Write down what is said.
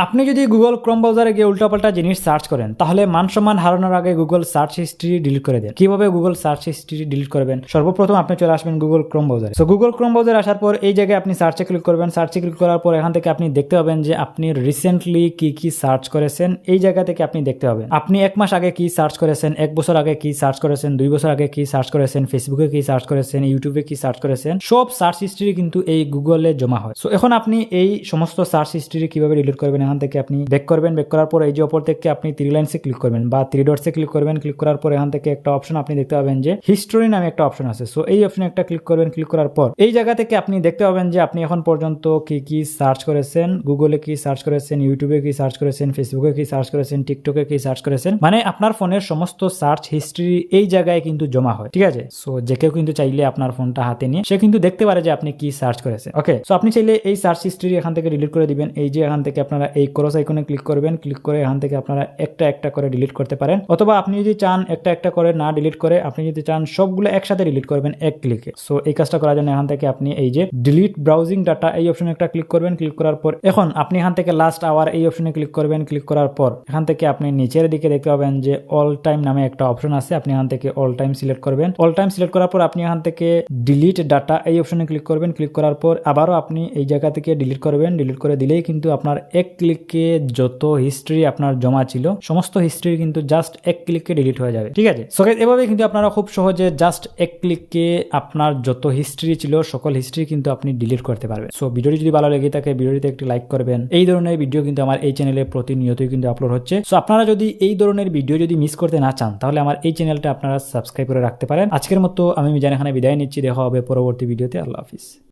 আপনি যদি Google Chrome ব্রাউজারে গিয়ে উল্টাপাল্টা জিনিস সার্চ করেন তাহলে মান সম্মান হারানোর আগে গুগল সার্চ হিস্ট্রি ডিলিট করে দেন। কিভাবে গুগল সার্চ হিস্ট্রি ডিলিট করবেন? সর্বপ্রথম আপনি চলে আসবেন গুগল ক্রোম ব্রাউজারে। সো গুগল ক্রোম ব্রাউজারে আসার পর এই জায়গায় আপনি সার্চে ক্লিক করবেন। সার্চে ক্লিক করার পর এখান থেকে আপনি দেখতে পাবেন যে আপনি রিসেন্টলি কি কি সার্চ করেছেন। এই জায়গা থেকে আপনি দেখতে পাবেন আপনি 1 মাস আগে কি সার্চ করেছেন, 1 বছর আগে কি সার্চ করেছেন, 2 বছর আগে কি সার্চ করেছেন, ফেসবুকে কি সার্চ করেছেন, ইউটিউবে কি সার্চ করেছেন। সব সার্চ হিস্ট্রি কিন্তু এই গুগলে জমা হয়। সো এখন আপনি এই সমস্ত সার্চ হিস্ট্রি কিভাবে ডিলিট করবেন? এখান থেকে আপনি ব্যাক করবেন। ব্যাক করার পর এই যে উপর থেকে আপনি 3 লাইনসে ক্লিক করবেন বা 3 ডটসে ক্লিক করবেন। ক্লিক করার পর এখান থেকে একটা অপশন আপনি দেখতে পাবেন যে হিস্টোরি নামে একটা অপশন আছে। সো এই অপশনে একটা ক্লিক করবেন। ক্লিক করার পর এই জায়গা থেকে আপনি দেখতে পাবেন যে আপনি এখন পর্যন্ত কি কি সার্চ করেছেন, গুগলে কি সার্চ করেছেন, ইউটিউবে কি সার্চ করেছেন, ফেসবুকে কি সার্চ করেছেন, টিকটকে কি সার্চ করেছেন। মানে আপনার ফোনের সমস্ত সার্চ হিস্ট্রি এই জায়গায় কিন্তু জমা হয়। ঠিক আছে? সো যে কেউ কিন্তু চাইলে আপনার ফোনটা হাতে নিয়ে সে কিন্তু দেখতে পারে যে আপনি কি সার্চ করেছেন। ওকে, সো আপনি চাইলে এই সার্চ হিস্ট্রি এখান থেকে ডিলিট করে দিবেন। এই যে এখান থেকে আপনারা এই ক্রস আইকনে ক্লিক করবেন। ক্লিক করে এখান থেকে আপনারা একটা একটা করে ডিলিট করতে পারেন, অথবা আপনি যদি চান একটা একটা করে না ডিলিট করে আপনি যদি চান সবগুলো একসাথে ডিলিট করবেন এক ক্লিকে। সো এই কাজটা করার জন্য এখান থেকে আপনি এই যে ডিলিট ব্রাউজিং ডাটা এই অপশনে একটা ক্লিক করবেন। ক্লিক করার পর এখন আপনি এখান থেকে লাস্ট আওয়ার এই অপশনে ক্লিক করবেন। ক্লিক করার পর এখান থেকে আপনি নিচের দিকে দেখতে পাবেন যে অল টাইম নামে একটা অপশন আছে। আপনি এখান থেকে অল টাইম সিলেক্ট করবেন। অল টাইম সিলেক্ট করার পর আপনি এখান থেকে ডিলিট ডাটা এই অপশনে ক্লিক করবেন। ক্লিক করার পর আবারও আপনি এই জায়গা থেকে ডিলিট করবেন। ডিলিট করে দিলেই কিন্তু আপনার এক ক্লিকে যত হিস্ট্রি আপনার জমা ছিল সমস্ত হিস্ট্রি কিন্তু জাস্ট এক ক্লিকে ডিলিট হয়ে যাবে। ঠিক আছে? সো এভাবে কিন্তু আপনারা খুব সহজে জাস্ট এক ক্লিকে আপনার যত হিস্ট্রি ছিল সকল হিস্ট্রি কিন্তু আপনি ডিলিট করতে পারবেন। সো ভিডিওটি যদি ভালো লেগে থাকে ভিডিওটিতে একটি লাইক করবেন। এই ধরনের ভিডিও কিন্তু আমার এই চ্যানেলে প্রতিনিয়তই কিন্তু আপলোড হচ্ছে। সো আপনারা যদি এই ধরনের ভিডিও যদি মিস করতে না চান তাহলে আমার এই চ্যানেলটা আপনারা সাবস্ক্রাইব করে রাখতে পারেন। আজকের মতো আমি মিজান খানে বিদায় নিচ্ছি। দেখা হবে পরবর্তী ভিডিওতে। আল্লাহ হাফিজ।